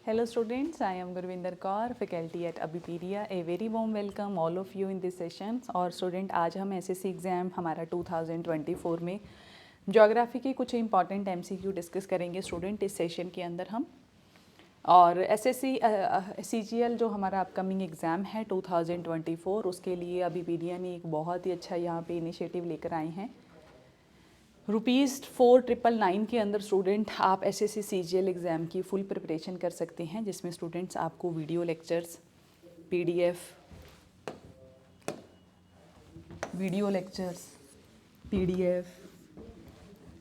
Hello students, I am Gurvinder Kaur, faculty at Abipedia. A very warm welcome all of you in this session. और student आज हम SSC exam हमारा 2024 में geography के कुछ important MCQ discuss करेंगे student इस सेशन के अंदर हम। और एसएससी सीजीएल जो हमारा अपकमिंग एग्ज़ाम है 2024 उसके लिए अबीपीडिया ने एक बहुत ही अच्छा यहाँ पे इनिशिएटिव लेकर आए हैं। ₹4,999 के अंदर स्टूडेंट आप एसएससी सीजीएल एग्ज़ाम की फुल प्रिपरेशन कर सकते हैं, जिसमें स्टूडेंट्स आपको video lectures, PDF,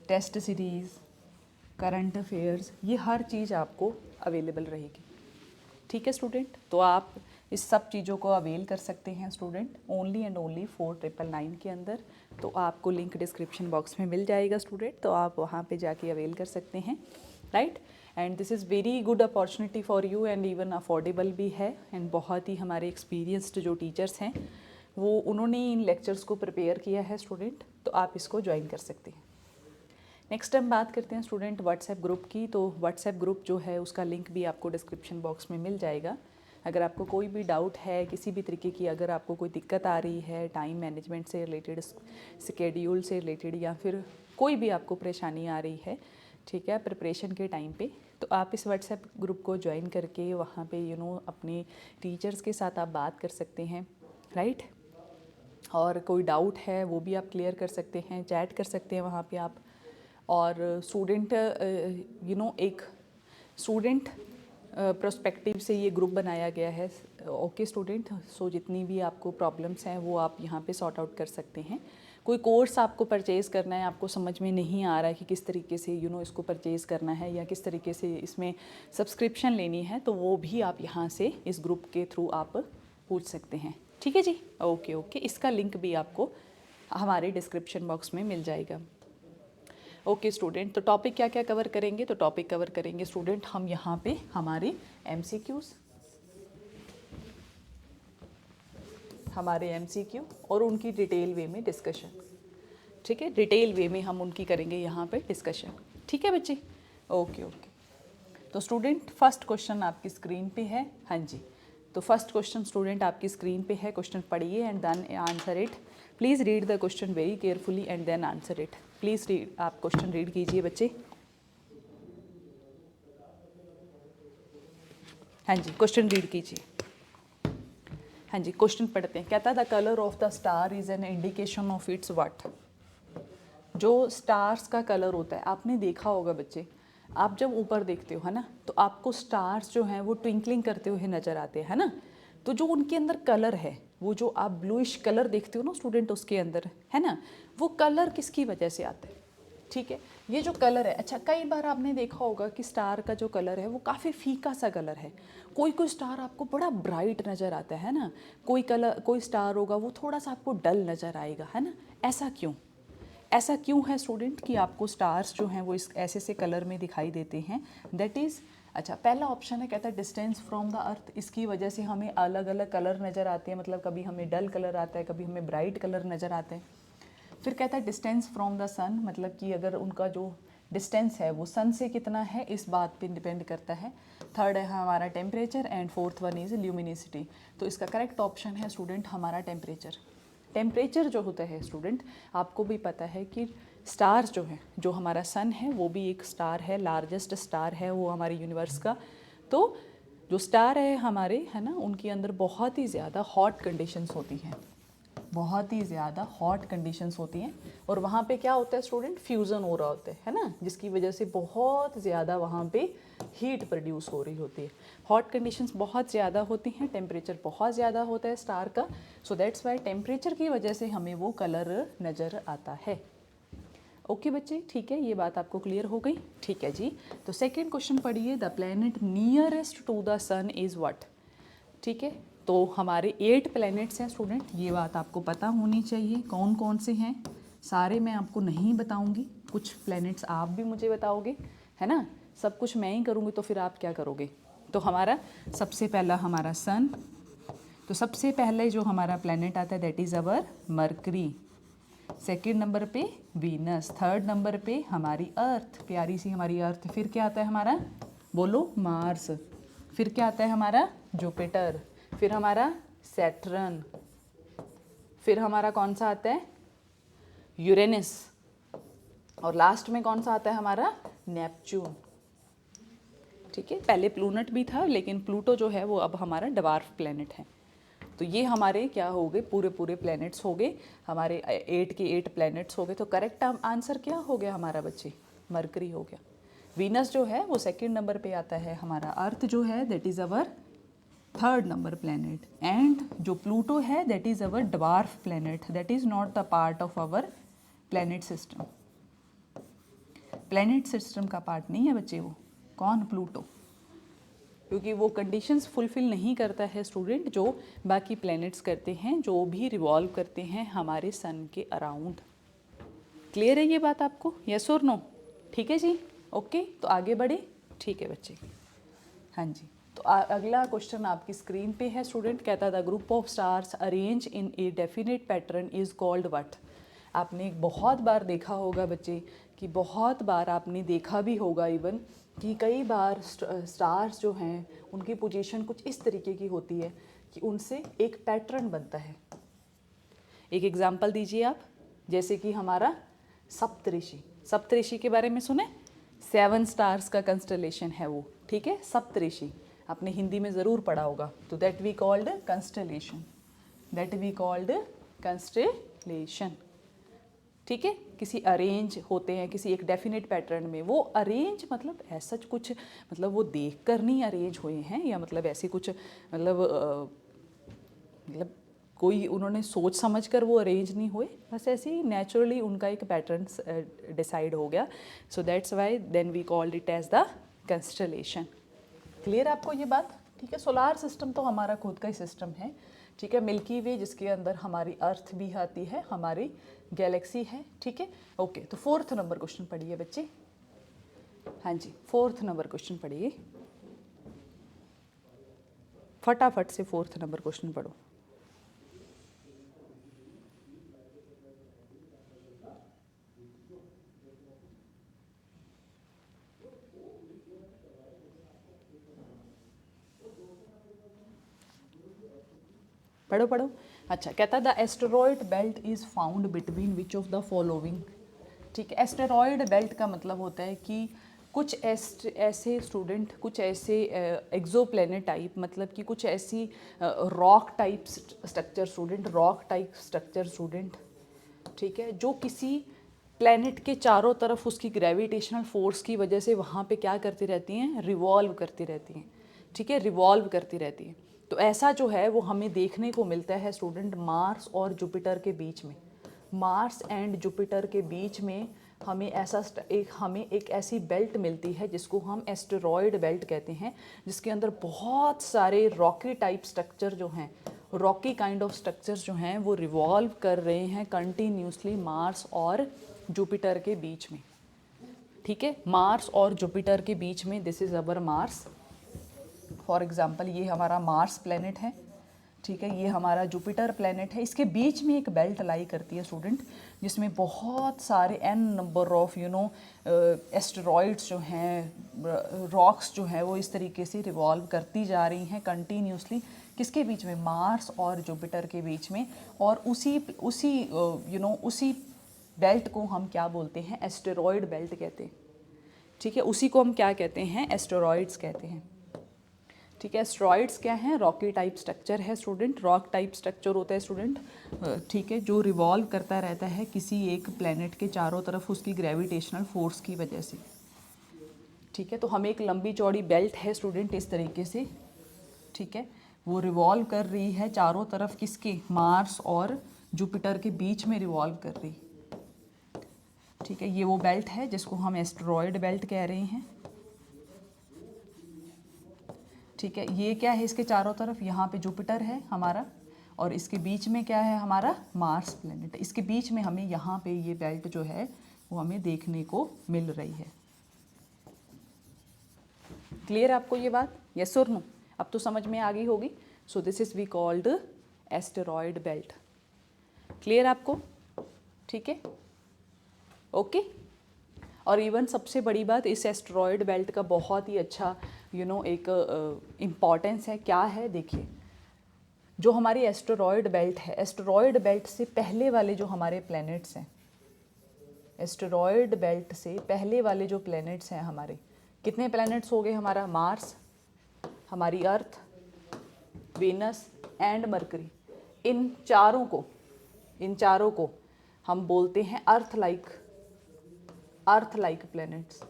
test series, current affairs, ये हर चीज़ आपको अवेलेबल रहेगी। ठीक है स्टूडेंट, तो आप इस सब चीज़ों को अवेल कर सकते हैं स्टूडेंट ओनली एंड ओनली 4,999 के अंदर। तो आपको लिंक डिस्क्रिप्शन बॉक्स में मिल जाएगा स्टूडेंट, तो आप वहाँ पे जाके अवेल कर सकते हैं, right. And this is very good opportunity for you and even affordable भी है। एंड बहुत ही हमारे एक्सपीरियंस्ड जो टीचर्स हैं वो उन्होंने इन लेक्चर्स को प्रिपेयर किया है स्टूडेंट, तो आप इसको ज्वाइन कर सकते हैं। नेक्स्ट हम बात करते हैं स्टूडेंट व्हाट्सएप ग्रुप की। तो व्हाट्सएप ग्रुप जो है उसका लिंक भी आपको डिस्क्रिप्शन बॉक्स में मिल जाएगा। अगर आपको कोई भी डाउट है किसी भी तरीके की, अगर आपको कोई दिक्कत आ रही है टाइम मैनेजमेंट से रिलेटेड, स्केड्यूल से रिलेटेड, या फिर कोई भी आपको परेशानी आ रही है, ठीक है, प्रिपरेशन के टाइम पे, तो आप इस व्हाट्सएप ग्रुप को ज्वाइन करके वहाँ पे अपने टीचर्स के साथ आप बात कर सकते हैं, राइट। और कोई डाउट है वो भी आप क्लियर कर सकते हैं, चैट कर सकते हैं वहाँ पे आप। और स्टूडेंट एक स्टूडेंट प्रोस्पेक्टिव से ये ग्रुप बनाया गया है। ओके स्टूडेंट, सो जितनी भी आपको प्रॉब्लम्स हैं वो आप यहाँ पे सॉर्ट आउट कर सकते हैं। कोई कोर्स आपको परचेज़ करना है, आपको समझ में नहीं आ रहा है कि किस तरीके से इसको परचेज़ करना है या किस तरीके से इसमें सब्सक्रिप्शन लेनी है, तो वो भी आप यहाँ से इस ग्रुप के थ्रू आप पूछ सकते हैं। ठीक है जी, ओके ओके। इसका लिंक भी आपको हमारे डिस्क्रिप्शन बॉक्स में मिल जाएगा। ओके स्टूडेंट, तो टॉपिक क्या क्या कवर करेंगे? तो टॉपिक कवर करेंगे स्टूडेंट हम यहाँ पे हमारे एमसीक्यू और उनकी डिटेल वे में डिस्कशन। ठीक है, डिटेल वे में हम उनकी करेंगे यहाँ पे डिस्कशन। ठीक है बच्चे, ओके ओके। तो स्टूडेंट फर्स्ट क्वेश्चन आपकी स्क्रीन पे है। हाँ जी, तो फर्स्ट क्वेश्चन स्टूडेंट आपकी स्क्रीन पे है। क्वेश्चन पढ़िए and then answer it. Please read the question very carefully and then answer it. Please read, आप क्वेश्चन रीड कीजिए बच्चे। हाँ जी, क्वेश्चन रीड कीजिए। हाँ जी, क्वेश्चन पढ़ते हैं। कहता है the colour of the star is an indication of its what. जो स्टार्स का कलर होता है, आपने देखा होगा बच्चे, आप जब ऊपर देखते हो है ना, तो आपको स्टार्स जो हैं वो ट्विंकलिंग करते हुए नज़र आते हैं, है ना। तो जो उनके अंदर कलर है, वो जो आप ब्लूइश कलर देखते हो ना स्टूडेंट उसके अंदर, है ना, वो कलर किसकी वजह से आता है? ठीक है, ये जो कलर है, अच्छा कई बार आपने देखा होगा कि स्टार का जो कलर है वो काफ़ी फीका सा कलर है। कोई कोई स्टार आपको बड़ा ब्राइट नज़र आता है ना, कोई स्टार होगा वो थोड़ा सा आपको डल नज़र आएगा, है ना। ऐसा क्यों है स्टूडेंट कि आपको स्टार्स जो हैं वो इस ऐसे से कलर में दिखाई देते हैं? दैट इज़, अच्छा पहला ऑप्शन है, कहता है डिस्टेंस फ्रॉम द अर्थ। इसकी वजह से हमें अलग अलग कलर नज़र आते हैं, मतलब कभी हमें डल कलर आता है, कभी हमें ब्राइट कलर नज़र आते हैं। फिर कहता है डिस्टेंस फ्रॉम द सन, मतलब कि अगर उनका जो डिस्टेंस है वो सन से कितना है इस बात पे डिपेंड करता है। थर्ड है हमारा temperature and fourth one is luminosity. तो इसका करेक्ट ऑप्शन है स्टूडेंट हमारा टेम्परेचर। टेम्परेचर जो होता है स्टूडेंट, आपको भी पता है कि स्टार्स जो है, जो हमारा सन है वो भी एक स्टार है, लार्जेस्ट स्टार है वो हमारे यूनिवर्स का। तो जो स्टार है हमारे, है ना, उनके अंदर बहुत ही ज़्यादा हॉट कंडीशंस होती हैं, बहुत ही ज़्यादा हॉट कंडीशंस होती हैं। और वहाँ पे क्या होता है स्टूडेंट, फ्यूज़न हो रहा होता है ना, जिसकी वजह से बहुत ज़्यादा वहाँ पे हीट प्रोड्यूस हो रही होती है। हॉट कंडीशंस बहुत ज़्यादा होती हैं, टेम्परेचर बहुत ज़्यादा होता है स्टार का। सो दैट्स वाई टेम्परेचर की वजह से हमें वो कलर नज़र आता है। ओके बच्चे, ठीक है, ये बात आपको क्लियर हो गई। ठीक है जी, तो सेकेंड क्वेश्चन पढ़िए। The planet nearest to the sun is what. ठीक है, तो हमारे 8 प्लैनेट्स हैं स्टूडेंट, ये बात आपको पता होनी चाहिए। कौन कौन से हैं सारे मैं आपको नहीं बताऊंगी, कुछ प्लैनेट्स आप भी मुझे बताओगे, है ना। सब कुछ मैं ही करूँगी तो फिर आप क्या करोगे। तो हमारा सबसे पहला हमारा सन, तो सबसे पहले जो हमारा प्लैनेट आता है that is our mercury. Second number पे वीनस, थर्ड नंबर पे हमारी अर्थ, प्यारी सी हमारी अर्थ। फिर क्या आता है हमारा, बोलो, मार्स। फिर क्या आता है हमारा जुपिटर, फिर हमारा सैटर्न, फिर हमारा कौन सा आता है यूरेनस, और लास्ट में कौन सा आता है हमारा नेपच्यून। ठीक है, पहले प्लूनट भी था लेकिन प्लूटो जो है वो अब हमारा डवार्फ प्लेनेट है। तो ये हमारे क्या हो गए, पूरे पूरे प्लैनेट्स हो गए हमारे 8 के 8 प्लैनेट्स हो गए। तो करेक्ट आंसर क्या हो गया हमारा बच्चे, मरकरी हो गया। वीनस जो है वो सेकंड नंबर पे आता है, हमारा अर्थ जो है that is our third number planet, and जो प्लूटो है that is our dwarf planet, that is not the part of our planet system. Planet system का पार्ट नहीं है बच्चे वो, कौन, प्लूटो, क्योंकि वो कंडीशंस फुलफिल नहीं करता है स्टूडेंट जो बाकी प्लैनेट्स करते हैं, जो भी रिवॉल्व करते हैं हमारे सन के अराउंड। क्लियर है ये बात आपको, यस और नो? ठीक है जी, ओके। तो आगे बढ़े, ठीक है बच्चे। हाँ जी, तो अगला क्वेश्चन आपकी स्क्रीन पे है स्टूडेंट, कहता था group of stars arrange in a definite pattern is called what. आपने बहुत बार देखा होगा बच्चे कि बहुत बार आपने देखा भी होगा इवन कि कई बार स्टार्स जो हैं उनकी पोजीशन कुछ इस तरीके की होती है कि उनसे एक पैटर्न बनता है। एक एग्जांपल दीजिए आप, जैसे कि हमारा सप्तऋषि, सप्तऋषि के बारे में सुने, 7 स्टार्स का कंस्टलेशन है वो, ठीक है, सप्तऋषि आपने हिंदी में ज़रूर पढ़ा होगा। तो that we called constellation, that we called constellation. ठीक है, किसी अरेंज होते हैं किसी एक डेफिनेट पैटर्न में, वो अरेंज मतलब ऐसा कुछ, मतलब वो देख कर नहीं अरेंज हुए हैं, या मतलब ऐसे कुछ मतलब कोई उन्होंने सोच समझ कर वो अरेंज नहीं हुए, बस ऐसे ही नेचुरली उनका एक पैटर्न डिसाइड हो गया। So that's why then we called it as the constellation. Clear आपको ये बात? ठीक है, सोलार सिस्टम तो हमारा खुद का ही सिस्टम है, ठीक है, मिल्की वे जिसके अंदर हमारी अर्थ भी आती है, हमारी गैलेक्सी है, ठीक है, ओके। तो 4th नंबर क्वेश्चन पढ़िए बच्चे। हाँ जी, 4th नंबर क्वेश्चन पढ़िए, फटाफट से 4th नंबर क्वेश्चन पढ़ो। पढ़ो पढ़ो। अच्छा, कहता the asteroid belt is found between which of the following. ठीक है, एस्टेरॉयड बेल्ट का मतलब होता है कि कुछ ऐसे स्टूडेंट, कुछ ऐसे एक्सोप्लैनेट टाइप, मतलब कि कुछ ऐसी rock type structure student, rock type structure student, ठीक है, जो किसी प्लैनेट के चारों तरफ उसकी ग्रेविटेशनल फोर्स की वजह से वहाँ पे क्या करती रहती हैं, रिवॉल्व करती रहती हैं, ठीक है, रिवॉल्व करती रहती हैं। तो ऐसा जो है वो हमें देखने को मिलता है स्टूडेंट मार्स और जुपिटर के बीच में, मार्स एंड जुपिटर के बीच में हमें एक ऐसी बेल्ट मिलती है जिसको हम एस्टेरॉयड बेल्ट कहते हैं, जिसके अंदर बहुत सारे रॉकी टाइप स्ट्रक्चर जो हैं, रॉकी काइंड ऑफ स्ट्रक्चर्स जो हैं वो रिवॉल्व कर रहे हैं कंटिन्यूसली मार्स और जुपिटर के बीच में। ठीक है, मार्स और जुपिटर के बीच में, this is our Mars for example, ये हमारा मार्स प्लेनेट है, ठीक है, ये हमारा जुपिटर प्लेनेट है, इसके बीच में एक बेल्ट लाई करती है स्टूडेंट, जिसमें बहुत सारे n नंबर ऑफ एस्टेरॉइड्स जो हैं, रॉक्स जो है वो इस तरीके से रिवॉल्व करती जा रही हैं कंटिन्यूसली, किसके बीच में, मार्स और जुपिटर के बीच में। और उसी बेल्ट को हम क्या बोलते हैं, एस्टेरॉयड बेल्ट कहते हैं, ठीक है, उसी को हम क्या कहते हैं, एस्टेरॉइड्स कहते हैं। ठीक है, एस्टेरॉइड्स क्या हैं, रॉकी टाइप स्ट्रक्चर है स्टूडेंट, रॉक टाइप स्ट्रक्चर होता है स्टूडेंट, ठीक है, जो रिवॉल्व करता रहता है किसी एक प्लेनेट के चारों तरफ उसकी ग्रेविटेशनल फोर्स की वजह से। ठीक है, तो हमें एक लंबी चौड़ी बेल्ट है स्टूडेंट इस तरीके से, ठीक है, वो रिवॉल्व कर रही है चारों तरफ, किसके, मार्स और जुपिटर के बीच में रिवॉल्व कर रही। ठीक है, ये वो बेल्ट है जिसको हम एस्टेरॉयड बेल्ट कह रहे हैं। ठीक है, ये क्या है, इसके चारों तरफ यहाँ पे जुपिटर है हमारा, और इसके बीच में क्या है, हमारा मार्स प्लेनेट। इसके बीच में हमें यहाँ पे ये बेल्ट जो है वो हमें देखने को मिल रही है। क्लियर आपको ये बात, यस और नो? अब तो समझ में आ गई होगी। So this is we called asteroid belt. Clear आपको? ठीक है, ओके। और इवन सबसे बड़ी बात, इस एस्टेरॉयड बेल्ट का बहुत ही अच्छा एक इम्पॉर्टेंस है। क्या है देखिए, जो हमारी एस्टेरॉयड बेल्ट है, एस्टेरॉयड बेल्ट से पहले वाले जो हमारे प्लैनेट्स हैं, एस्टेरॉयड बेल्ट से पहले वाले जो प्लैनेट्स हैं हमारे, कितने प्लैनेट्स हो गए? हमारा मार्स, हमारी अर्थ, वेनस एंड मरकरी। इन चारों को हम बोलते हैं अर्थ लाइक प्लैनेट्स,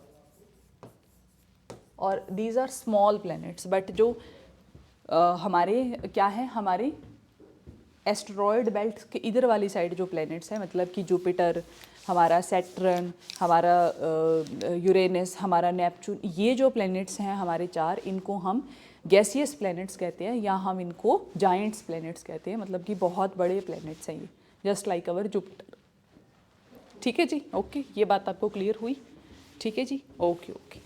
और these are small planets. But जो हमारे क्या है, हमारे एस्टेरॉयड बेल्ट के इधर वाली साइड जो प्लैनेट्स हैं, मतलब कि जुपिटर, हमारा सैटर्न, हमारा यूरेनस, हमारा नेपच्यून, ये जो प्लैनेट्स हैं हमारे चार, इनको हम गैसियस प्लैनेट्स कहते हैं, या हम इनको जाइंट्स प्लैनेट्स कहते हैं, मतलब कि बहुत बड़े प्लैनेट्स हैं ये, जस्ट लाइक अवर जुपिटर। ठीक है जी, ओके, ये बात आपको क्लियर हुई? ठीक है जी, ओके ओके।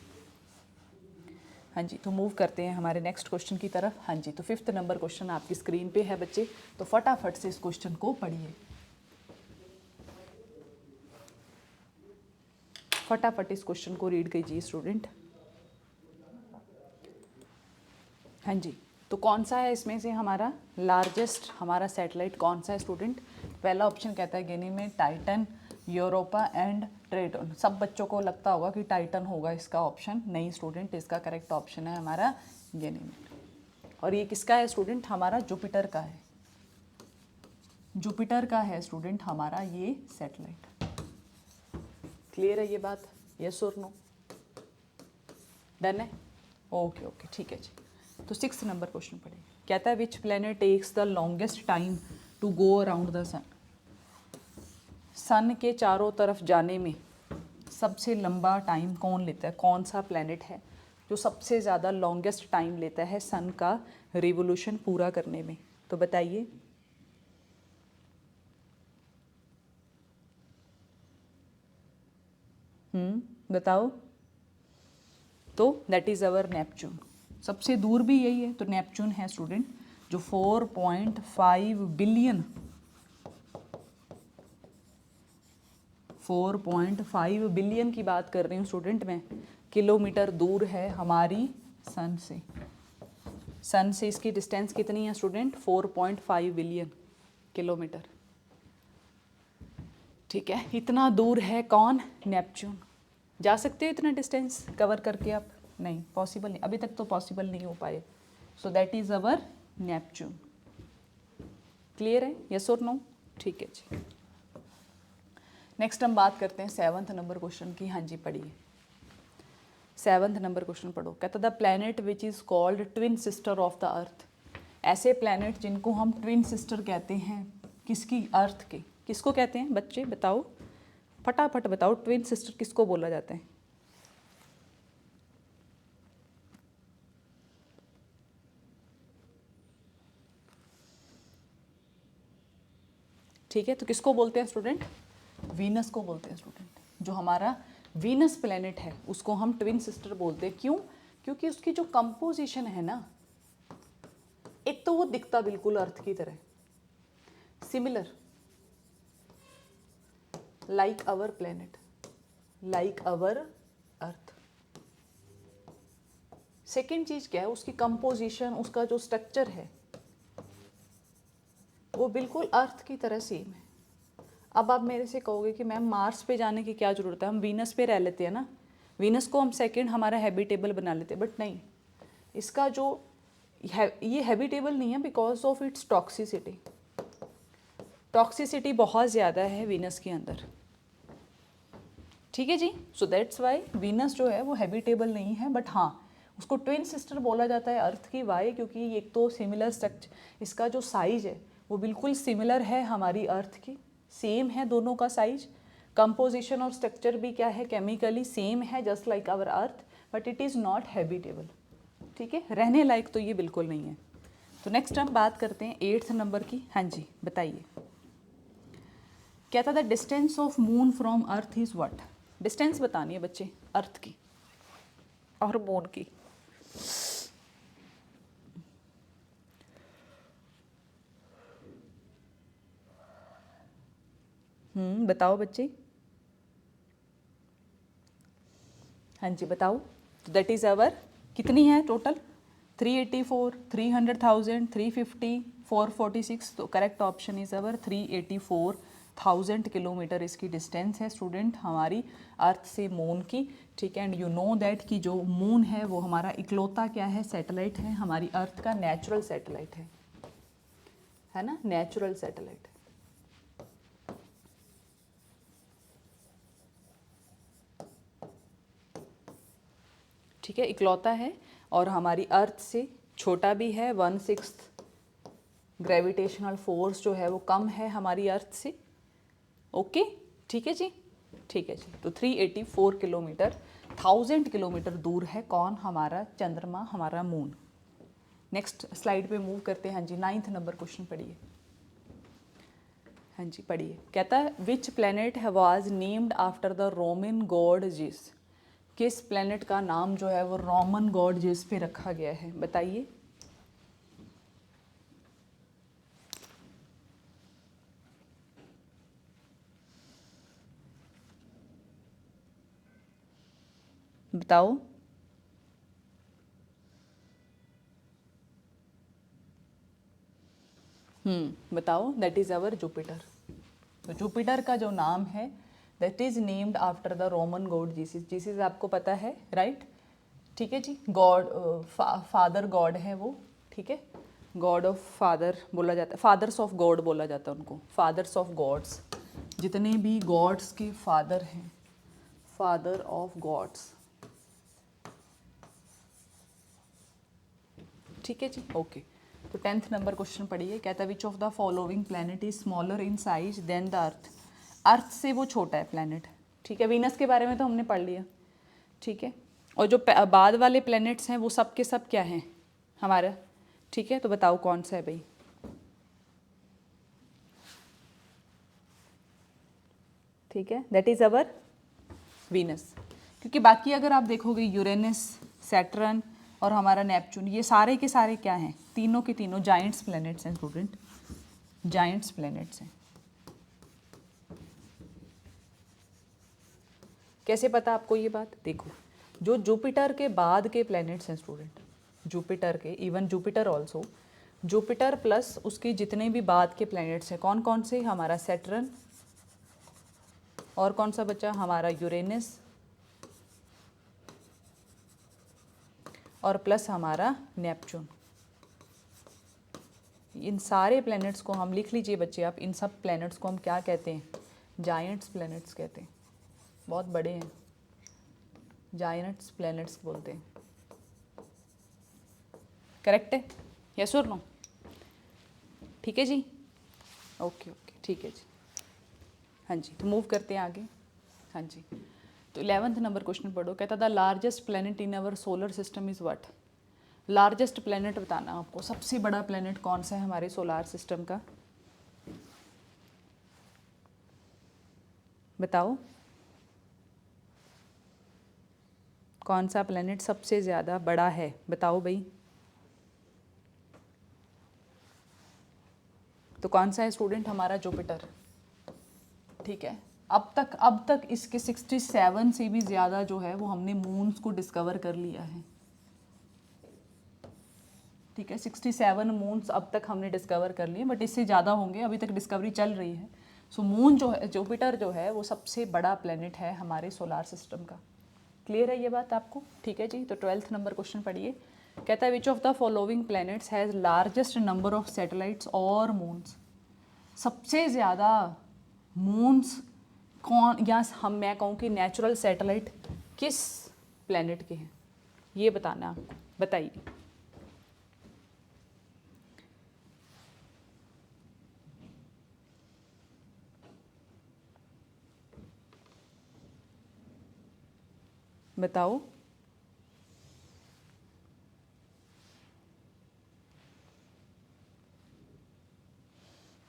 हाँ जी, तो मूव करते हैं हमारे नेक्स्ट क्वेश्चन की तरफ। हाँ जी, तो 5th नंबर क्वेश्चन आपकी स्क्रीन पे है बच्चे, तो फटाफट से इस क्वेश्चन को पढ़िए, फटाफट इस क्वेश्चन को रीड कीजिए स्टूडेंट। हाँ जी, तो कौन सा है इसमें से हमारा लार्जेस्ट हमारा सैटेलाइट कौन सा है स्टूडेंट? पहला ऑप्शन कहता है गैनीमेड, टाइटन, यूरोपा एंड ट्रेटन। सब बच्चों को लगता होगा कि टाइटन होगा इसका ऑप्शन, नहीं स्टूडेंट, इसका करेक्ट ऑप्शन है हमारा गैनीमेड। और ये किसका है स्टूडेंट? हमारा जुपिटर का है, जुपिटर का है स्टूडेंट हमारा ये सैटेलाइट। क्लियर है ये बात? यस और नो? डन है? ओके ओके, ठीक है जी। तो 6th नंबर क्वेश्चन पढ़िए, कहता है which planet takes the longest time to go around the sun. Sun के चारों तरफ जाने में सबसे लंबा टाइम कौन लेता है? कौन सा प्लैनेट है जो सबसे ज़्यादा लॉन्गेस्ट टाइम लेता है सन का रिवोल्यूशन पूरा करने में? तो बताइए। बताओ। तो दैट इज़ अवर नेपच्यून। सबसे दूर भी यही है, तो नेपच्यून है स्टूडेंट, जो 4.5 बिलियन 4.5 बिलियन की बात कर रही हूँ स्टूडेंट मैं, किलोमीटर दूर है हमारी सन से। सन से इसकी डिस्टेंस कितनी है स्टूडेंट? 4.5 billion kilometre. ठीक है, इतना दूर है कौन? नेपच्यून। जा सकते हो इतना डिस्टेंस कवर करके आप? नहीं, पॉसिबल नहीं, अभी तक तो पॉसिबल नहीं हो पाए। So that is our Neptune. Clear है? यस और नो? ठीक है जी। नेक्स्ट हम बात करते हैं 7th नंबर क्वेश्चन की। हाँ जी, पढ़िए 7th नंबर क्वेश्चन पढ़ो। कहता the planet which is called twin sister of the earth. ऐसे प्लैनेट जिनको हम ट्विन सिस्टर कहते हैं, किसकी? अर्थ के। किसको कहते हैं बच्चे? बताओ, फटाफट बताओ, ट्विन सिस्टर किसको बोला जाता है? ठीक है, तो किसको बोलते हैं स्टूडेंट? वीनस को बोलते हैं स्टूडेंट। जो हमारा वीनस प्लैनेट है उसको हम ट्विन सिस्टर बोलते हैं। क्यों? क्योंकि उसकी जो कंपोजिशन है ना, एक तो वो दिखता बिल्कुल अर्थ की तरह, similar, like our planet, like our earth. Second चीज क्या है? उसकी कंपोजिशन, उसका जो स्ट्रक्चर है वो बिल्कुल अर्थ की तरह सेम है। अब आप मेरे से कहोगे कि मैम मार्स पे जाने की क्या ज़रूरत है, हम वीनस पे रह लेते हैं ना, वीनस को हम सेकंड हमारा हैबिटेबल बना लेते हैं। बट नहीं, इसका जो ये हैबिटेबल नहीं है because of its toxicity. Toxicity बहुत ज़्यादा है वीनस के अंदर। ठीक है जी, सो दैट्स वाई वीनस जो है वो हैबिटेबल नहीं है। बट हाँ, उसको ट्विन सिस्टर बोला जाता है अर्थ की। वाई? क्योंकि एक तो सिमिलर स्ट्रक्चर, इसका जो साइज है वो बिल्कुल सिमिलर है हमारी अर्थ की, सेम है दोनों का साइज। कंपोजिशन और स्ट्रक्चर भी क्या है? केमिकली सेम है, just like our earth, but it is not habitable. ठीक है, रहने लायक तो ये बिल्कुल नहीं है। तो नेक्स्ट हम बात करते हैं 8th नंबर की। हाँ जी, बताइए। क्या था? The distance of moon from earth is what? Distance बतानी है बच्चे अर्थ की और मून की। बताओ बच्चे। हाँ जी बताओ। दैट इज़ अवर कितनी है टोटल? 384, 300,000, 350, 446। तो correct option is our 384,000 kilometre इसकी डिस्टेंस है स्टूडेंट हमारी अर्थ से मून की। ठीक है, एंड यू नो दैट कि जो मून है वो हमारा इकलौता क्या है? सैटेलाइट है, हमारी अर्थ का नेचुरल सैटेलाइट है ना, नेचुरल सैटेलाइट। ठीक है, इकलौता है और हमारी अर्थ से छोटा भी है। 1/6 ग्रेविटेशनल फोर्स जो है वो कम है हमारी अर्थ से। ओके, ठीक है जी, ठीक है जी। तो 384 किलोमीटर, 1000 किलोमीटर दूर है कौन? हमारा चंद्रमा, हमारा मून। नेक्स्ट स्लाइड पे मूव करते हैं। हाँ जी, 9th नंबर क्वेश्चन पढ़िए। हाँ जी पढ़िए। कहता है which planet was named after the Roman God जिस? किस प्लैनेट का नाम जो है वो रोमन गॉड जिस पे रखा गया है? बताइए। बताओ। बताओ। That is our Jupiter. तो जुपिटर का जो नाम है that is named after the Roman God Jesus. Jesus आपको पता है, राइट? ठीक है जी, गॉड फादर गॉड है वो। ठीक है, गॉड ऑफ फादर बोला जाता है, फादर्स ऑफ गॉड बोला जाता है उनको, फादर्स ऑफ गॉड्स। जितने भी गॉड्स के फादर हैं, फादर ऑफ गॉड्स। ठीक है जी, ओके। तो 10th नंबर क्वेश्चन पढ़िए। कहता है which of the following planet is smaller in size than the earth? Earth से वो छोटा है प्लैनेट। ठीक है, वीनस के बारे में तो हमने पढ़ लिया। ठीक है, और जो बाद वाले प्लैनेट्स हैं वो सब के सब क्या हैं हमारा? ठीक है, तो बताओ कौन सा है भाई? ठीक है, दैट इज़ अवर वीनस। क्योंकि बाकी अगर आप देखोगे यूरेनस, सैटर्न और हमारा नेपच्यून, ये सारे के सारे क्या हैं? तीनों के तीनों जाइंट्स प्लैनेट्स हैं स्टूडेंट, जाइंट्स प्लैनेट्स हैं। कैसे पता आपको ये बात? देखो, जो जुपिटर के बाद के प्लैनेट्स हैं स्टूडेंट, जुपिटर के, even Jupiter also, Jupiter plus उसके जितने भी बाद के प्लैनेट्स हैं कौन कौन से? हमारा सैटर्न, और कौन सा बचा? हमारा यूरेनस, और प्लस हमारा नेपच्यून। इन सारे प्लैनेट्स को हम लिख लीजिए बच्चे आप, इन सब प्लैनेट्स को हम क्या कहते हैं? जायंट्स प्लैनेट्स कहते हैं। बहुत बड़े हैं, जायंट्स प्लैनेट्स बोलते हैं। करेक्ट है? यस और नो? ठीक है जी, ओके ओके, ठीक है जी। हाँ जी, तो मूव करते हैं आगे। हाँ जी, तो 11th नंबर क्वेश्चन पढ़ो। कहता the largest planet in our solar system is what? Largest planet बताना आपको, सबसे बड़ा प्लैनेट कौन सा है हमारे सोलार सिस्टम का? बताओ, कौन सा प्लैनेट सबसे ज़्यादा बड़ा है? बताओ भाई। तो कौन सा है स्टूडेंट? हमारा जुपिटर। ठीक है, अब तक इसके 67 से भी ज़्यादा जो है वो हमने मून्स को डिस्कवर कर लिया है। ठीक है, 67 मून्स अब तक हमने डिस्कवर कर लिए, बट इससे ज़्यादा होंगे, अभी तक डिस्कवरी चल रही है। सो मून जो है, जुपिटर जो है वो सबसे बड़ा प्लैनेट है हमारे सोलार सिस्टम का। क्लियर है ये बात आपको? ठीक है जी, तो 12th नंबर क्वेश्चन पढ़िए। कहता है which of the following planets has largest number of satellites और मून्स? सबसे ज़्यादा मून्स कौन, या हम मैं कहूँ कि नेचुरल सैटेलाइट किस प्लैनेट के हैं? ये बताना आपको, बताइए। बताओ।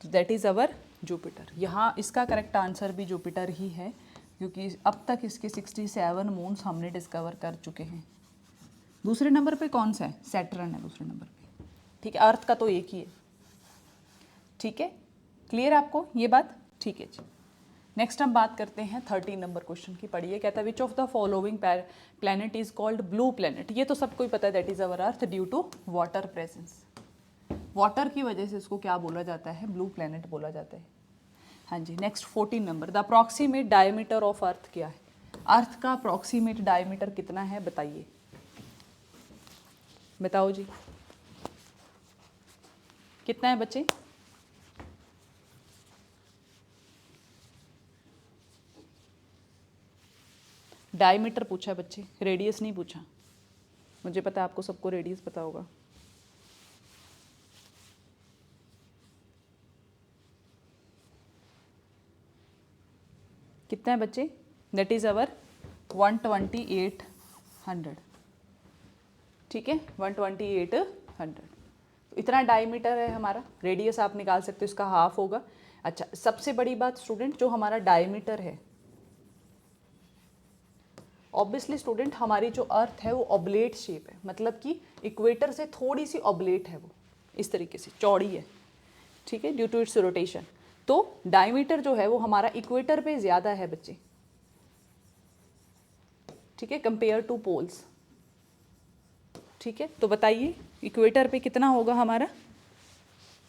That is our Jupiter. यहाँ इसका करेक्ट आंसर भी जुपिटर ही है, क्योंकि अब तक इसके 67 मून्स हमने डिस्कवर कर चुके हैं। दूसरे नंबर पे कौन सा है? सैटर्न है दूसरे नंबर पे। ठीक है, अर्थ का तो एक ही है। ठीक है, क्लियर आपको ये बात? ठीक है जी। नेक्स्ट हम बात करते हैं 13 नंबर क्वेश्चन की। पढ़िए, कहता है which of the following planet is called blue planet. ये तो सबको ही पता है, that is our earth due to water presence. Water की वजह से इसको क्या बोला जाता है, ब्लू प्लैनेट बोला जाता है। हाँ जी, next 14 number, the approximate diameter of earth क्या है। अर्थ का अप्रॉक्सीमेट डायमीटर कितना है बताइए, बताओ जी, कितना है बच्चे? डायमीटर पूछा है बच्चे, रेडियस नहीं पूछा। मुझे पता है आपको सबको रेडियस पता होगा। कितना है बच्चे? दैट इज अवर 12800। ठीक है, 12800। तो इतना डायमीटर है हमारा। रेडियस आप निकाल सकते हो, इसका हाफ होगा। अच्छा, सबसे बड़ी बात स्टूडेंट, जो हमारा डायमीटर है, ऑब्वियसली स्टूडेंट हमारी जो अर्थ है वो ऑब्लेट शेप है, मतलब कि इक्वेटर से थोड़ी सी ऑब्लेट है, वो इस तरीके से चौड़ी है। ठीक है, ड्यू टू इट्स रोटेशन। तो डायमीटर जो है वो हमारा इक्वेटर पे ज़्यादा है बच्चे। ठीक है, कंपेयर टू पोल्स। ठीक है, तो बताइए इक्वेटर पे कितना होगा हमारा।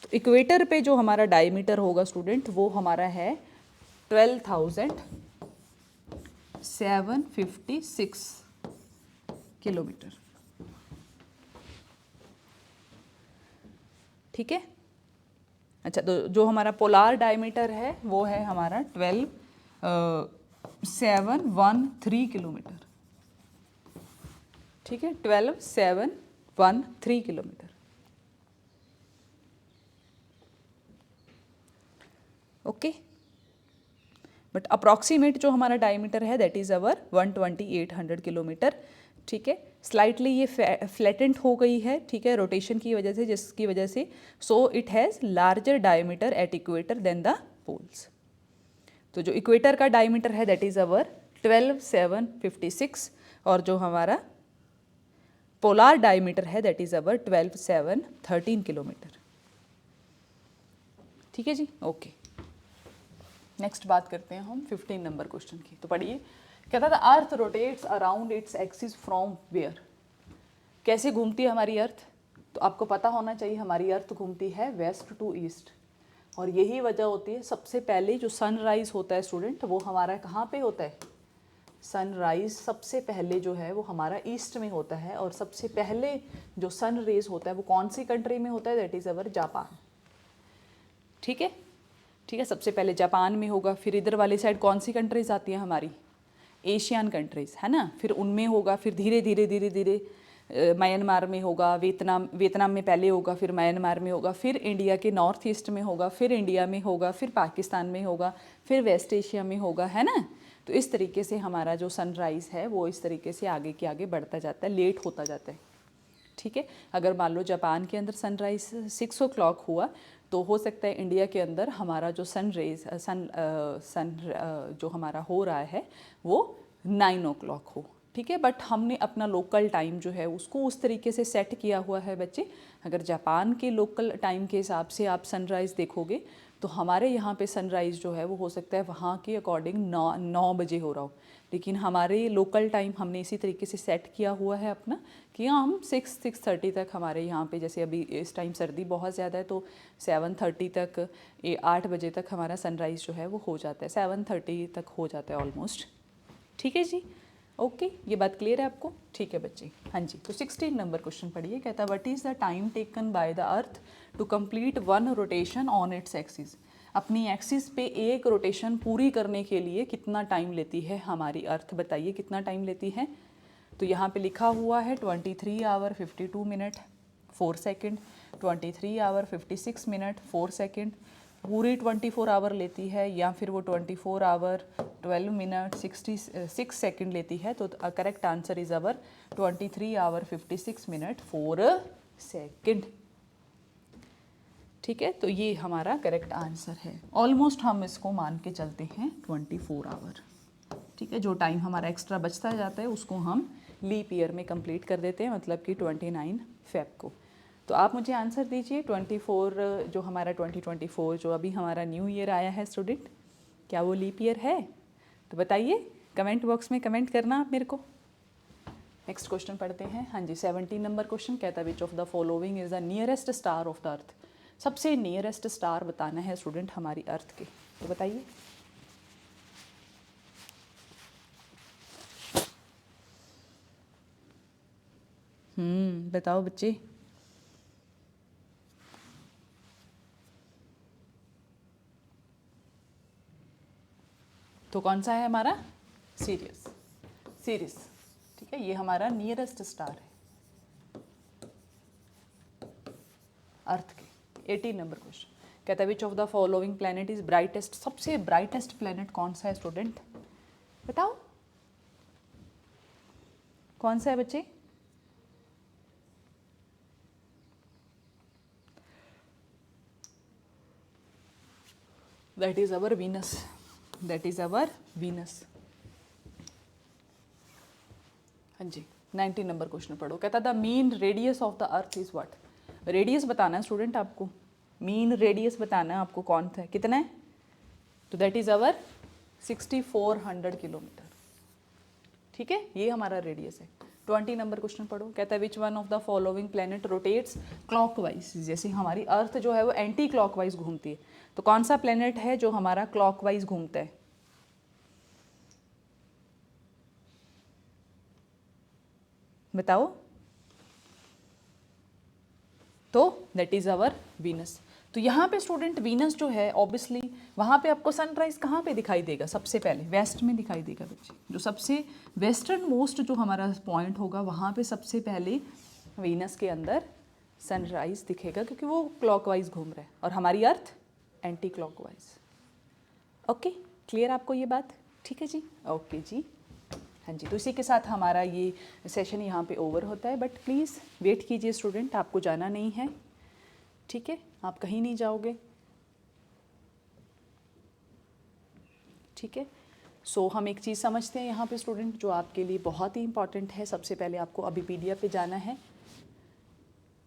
तो इक्वेटर पे जो हमारा डायमीटर होगा स्टूडेंट, वो हमारा है 12,756 किलोमीटर। ठीक है, अच्छा, तो जो हमारा पोलार डायमीटर है वो है हमारा 12,713 किलोमीटर। ठीक है, 12,713 किलोमीटर। ओके, बट अप्रॉक्सीमेट जो हमारा डायमीटर है दैट इज़ अवर 12800 किलोमीटर। ठीक है, स्लाइटली ये फ्लैटेंट हो गई है, ठीक है, रोटेशन की वजह से, जिसकी वजह से so it has larger diameter at equator than the poles. तो जो इक्वेटर का डायमीटर है दैट इज़ अवर 12,756, और जो हमारा पोलार डायमीटर है दैट इज़ अवर 12,713 किलोमीटर। ठीक है जी, ओके। नेक्स्ट बात करते हैं हम 15 नंबर क्वेश्चन की। तो पढ़िए, कहता था earth rotates around its axis from where. कैसे घूमती है हमारी अर्थ? तो आपको पता होना चाहिए हमारी अर्थ घूमती है वेस्ट टू ईस्ट, और यही वजह होती है सबसे पहले जो सनराइज होता है स्टूडेंट, वो हमारा कहाँ पे होता है? सनराइज सबसे पहले जो है वो हमारा ईस्ट में होता है, और सबसे पहले जो सन रेज होता है वो कौन सी कंट्री में होता है? That is our Japan. ठीक है, ठीक है, सबसे पहले जापान में होगा, फिर इधर वाली साइड कौन सी कंट्रीज आती हैं हमारी? एशियन कंट्रीज़, है ना, फिर उनमें होगा, फिर धीरे धीरे धीरे धीरे म्यांमार में होगा, वियतनाम में पहले होगा, फिर म्यांमार में होगा, फिर इंडिया के नॉर्थ ईस्ट में होगा, फिर इंडिया में होगा, फिर पाकिस्तान में होगा, फिर वेस्ट एशिया में होगा, है ना। तो इस तरीके से हमारा जो सनराइज़ है वो इस तरीके से आगे के आगे बढ़ता जाता है, लेट होता जाता है। ठीक है, अगर मान लो जापान के अंदर सनराइज 6 o'clock हुआ, तो हो सकता है इंडिया के अंदर हमारा जो सन जो हमारा हो रहा है वो 9 o'clock हो। ठीक है, बट हमने अपना लोकल टाइम जो है उसको उस तरीके से सेट किया हुआ है बच्चे। अगर जापान के लोकल टाइम के हिसाब से आप सनराइज़ देखोगे तो हमारे यहाँ पे सनराइज़ जो है वो हो सकता है वहाँ के अकॉर्डिंग 9 बजे हो रहा हो, लेकिन हमारे लोकल टाइम हमने इसी तरीके से सेट किया हुआ है अपना कि हम 6-6:30 तक हमारे यहाँ पे, जैसे अभी इस टाइम सर्दी बहुत ज़्यादा है तो 7:30 तक, 8 बजे तक हमारा सनराइज़ जो है वो हो जाता है, 7:30 तक हो जाता है ऑलमोस्ट। ठीक है जी, ओके, ये बात क्लियर है आपको? ठीक है बच्चे, हाँ जी। तो 16 नंबर क्वेश्चन पढ़िए, कहता है what is the time taken by the earth to complete one rotation on its axis. अपनी एक्सिस पे एक रोटेशन पूरी करने के लिए कितना टाइम लेती है हमारी अर्थ, बताइए कितना टाइम लेती है। तो यहाँ पे लिखा हुआ है 23 hour 52 minute 4 second, 23 hour 56 minute 4 second, पूरी 24 आवर लेती है, या फिर वो 24 आवर 12 मिनट 66 सेकेंड लेती है। तो correct answer is our 23 hour 56 minute 4 second. ठीक है, तो ये हमारा करेक्ट आंसर है। ऑलमोस्ट हम इसको मान के चलते हैं 24 आवर। ठीक है, जो टाइम हमारा एक्स्ट्रा बचता जाता है उसको हम लीप ईयर में कंप्लीट कर देते हैं, मतलब कि 29 फेब को। तो आप मुझे आंसर दीजिए 24 जो हमारा 2024 जो अभी हमारा न्यू ईयर आया है स्टूडेंट, क्या वो लीप ईयर है? तो बताइए, कमेंट बॉक्स में कमेंट करना आप मेरे को। नेक्स्ट क्वेश्चन पढ़ते हैं। हाँ जी, 17 नंबर क्वेश्चन कहता है which of the following is the nearest star of the earth. सबसे नियरेस्ट स्टार बताना है स्टूडेंट हमारी अर्थ के, तो बताइए। बताओ बच्चे। तो कौन सा है हमारा? सीरियस, सीरियस, ठीक है, ये हमारा नियरेस्ट स्टार है अर्थ के। 18 नंबर क्वेश्चन कहता है which of the following planet is brightest. सबसे ब्राइटेस्ट प्लैनेट कौन सा है स्टूडेंट, बताओ कौन सा है बच्चे? That is our Venus, that is our Venus. हाँ जी, 19 नंबर क्वेश्चन पढ़ो। कहता the mean radius of the earth is what. Radius बताना है स्टूडेंट आपको, मीन रेडियस बताना है आपको कौन था, कितना है? तो दैट इज अवर 6400 किलोमीटर, ठीक है, ये हमारा रेडियस है। 20 नंबर क्वेश्चन पढ़ो। कहता है which one of the following planet rotates clockwise. जैसे हमारी अर्थ जो है वो एंटी क्लॉकवाइज घूमती है, तो कौन सा प्लैनेट है जो हमारा क्लॉकवाइज घूमता है? बताओ। तो दैट इज अवर वीनस। तो यहाँ पे स्टूडेंट वीनस जो है ऑब्वियसली वहाँ पे आपको सनराइज कहाँ पे दिखाई देगा? सबसे पहले वेस्ट में दिखाई देगा बच्चे। जो सबसे वेस्टर्न मोस्ट जो हमारा पॉइंट होगा वहाँ पे सबसे पहले वीनस के अंदर सनराइज दिखेगा, क्योंकि वो क्लॉकवाइज घूम रहा है और हमारी अर्थ एंटी क्लॉकवाइज। ओके, क्लियर आपको ये बात? ठीक है जी, ओके जी। हाँ जी, तो इसी के साथ हमारा ये सेशन यहाँ पे ओवर होता है, बट प्लीज़ वेट कीजिए स्टूडेंट, आपको जाना नहीं है, ठीक है, आप कहीं नहीं जाओगे, ठीक है। सो हम एक चीज़ समझते हैं यहाँ पे स्टूडेंट जो आपके लिए बहुत ही इंपॉर्टेंट है। सबसे पहले आपको अबीपीडिया पे जाना है।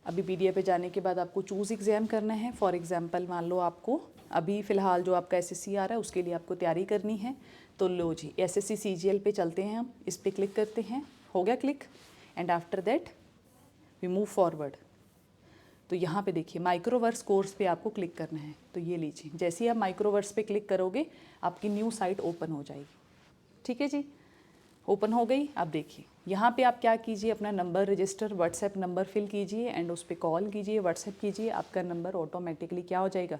अबीपीडिया पे जाने के बाद आपको चूज़ एग्ज़ाम करना है। फॉर एग्जांपल मान लो आपको अभी फ़िलहाल जो आपका एसएससी आ रहा है उसके लिए आपको तैयारी करनी है, तो लो जी एसएससी सीजीएल पे चलते हैं हम, इस पर क्लिक करते हैं, हो गया click, and after that we move forward. तो यहाँ पे देखिए माइक्रोवर्स कोर्स पे आपको क्लिक करना है, तो ये लीजिए, जैसे ही आप माइक्रोवर्स पे क्लिक करोगे आपकी न्यू साइट ओपन हो जाएगी, ठीक है जी, ओपन हो गई। अब देखिए यहाँ पे आप क्या कीजिए, अपना number register WhatsApp number fill कीजिए एंड उस पर कॉल कीजिए, व्हाट्सएप कीजिए, आपका नंबर ऑटोमेटिकली क्या हो जाएगा,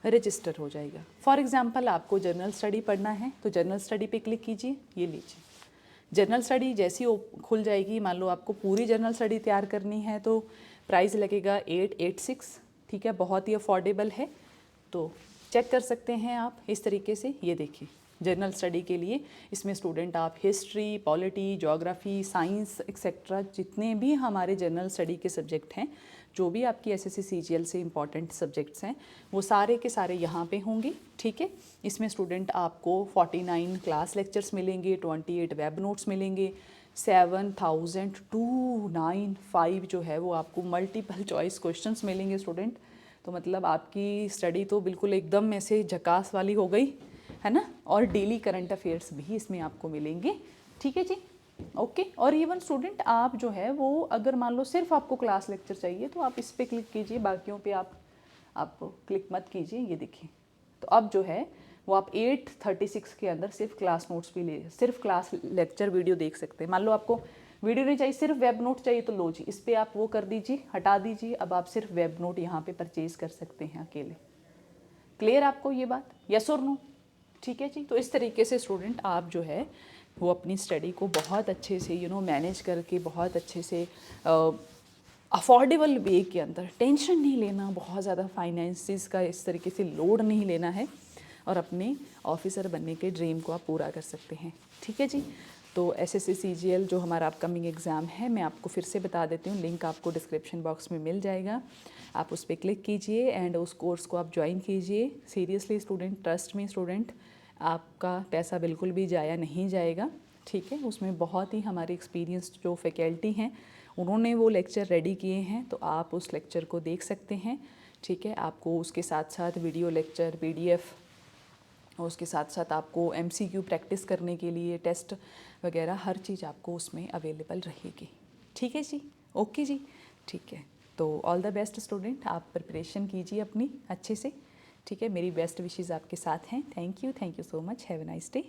रजिस्टर हो जाएगा। फॉर एग्जांपल आपको जनरल स्टडी पढ़ना है तो जनरल स्टडी पे क्लिक कीजिए, ये लीजिए जनरल स्टडी जैसी खुल जाएगी। मान लो आपको पूरी जनरल स्टडी तैयार करनी है तो प्राइस लगेगा 886, ठीक है, बहुत ही अफोर्डेबल है, तो चेक कर सकते हैं आप इस तरीके से। ये देखिए जनरल स्टडी के लिए इसमें स्टूडेंट आप history, polity, geography, science etcetera जितने भी हमारे जनरल स्टडी के सब्जेक्ट हैं, जो भी आपकी एसएससी सीजीएल से इंपॉर्टेंट सब्जेक्ट्स हैं, वो सारे के सारे यहाँ पे होंगे, ठीक है। इसमें स्टूडेंट आपको 49 क्लास लेक्चर्स मिलेंगे, 28 वेब नोट्स मिलेंगे, 7295 जो है वो आपको मल्टीपल चॉइस क्वेश्चंस मिलेंगे स्टूडेंट। तो मतलब आपकी स्टडी तो बिल्कुल एकदम ऐसे झकास वाली हो गई है ना, और डेली करंट अफेयर्स भी इसमें आपको मिलेंगे, ठीक है जी, ओके। और इवन स्टूडेंट आप जो है वो अगर मान लो सिर्फ आपको क्लास लेक्चर चाहिए तो आप इस पर क्लिक कीजिए, बाकियों पे आप क्लिक मत कीजिए। ये देखिए तो अब जो है वो आप 836 के अंदर सिर्फ क्लास नोट्स भी ले, सिर्फ क्लास लेक्चर वीडियो देख सकते हैं। मान लो आपको वीडियो नहीं चाहिए, सिर्फ वेब नोट चाहिए, तो लो जी इस पर आप वो कर दीजिए, हटा दीजिए, अब आप सिर्फ वेब नोट यहाँ पे परचेज कर सकते हैं अकेले। क्लियर आपको ये बात, यस और नो? ठीक है जी। तो इस तरीके से स्टूडेंट आप जो है वो अपनी स्टडी को बहुत अच्छे से मैनेज करके बहुत अच्छे से अफोर्डेबल वे के अंदर, टेंशन नहीं लेना, बहुत ज़्यादा फाइनेंसिस का इस तरीके से लोड नहीं लेना है, और अपने ऑफिसर बनने के ड्रीम को आप पूरा कर सकते हैं, ठीक है जी। तो एसएससी सीजीएल जो हमारा अपकमिंग एग्ज़ाम है, मैं आपको फिर से बता देती हूँ, लिंक आपको डिस्क्रिप्शन बॉक्स में मिल जाएगा, आप उस पर क्लिक कीजिए एंड उस कोर्स को आप ज्वाइन कीजिए। सीरियसली स्टूडेंट, ट्रस्ट में स्टूडेंट, आपका पैसा बिल्कुल भी जाया नहीं जाएगा, ठीक है। उसमें बहुत ही हमारे एक्सपीरियंस्ड जो फैकल्टी हैं उन्होंने वो लेक्चर रेडी किए हैं, तो आप उस लेक्चर को देख सकते हैं, ठीक है। आपको उसके साथ साथ वीडियो लेक्चर, पीडीएफ और उसके साथ साथ आपको MCQ प्रैक्टिस करने के लिए टेस्ट वगैरह हर चीज़ आपको उसमें अवेलेबल रहेगी। ठीक है जी, ओके जी, ठीक है। तो ऑल द बेस्ट स्टूडेंट, आप प्रिपरेशन कीजिए अपनी अच्छे से। ठीक है, मेरी बेस्ट विशेज़ आपके साथ हैं। Thank you so much, have a nice day.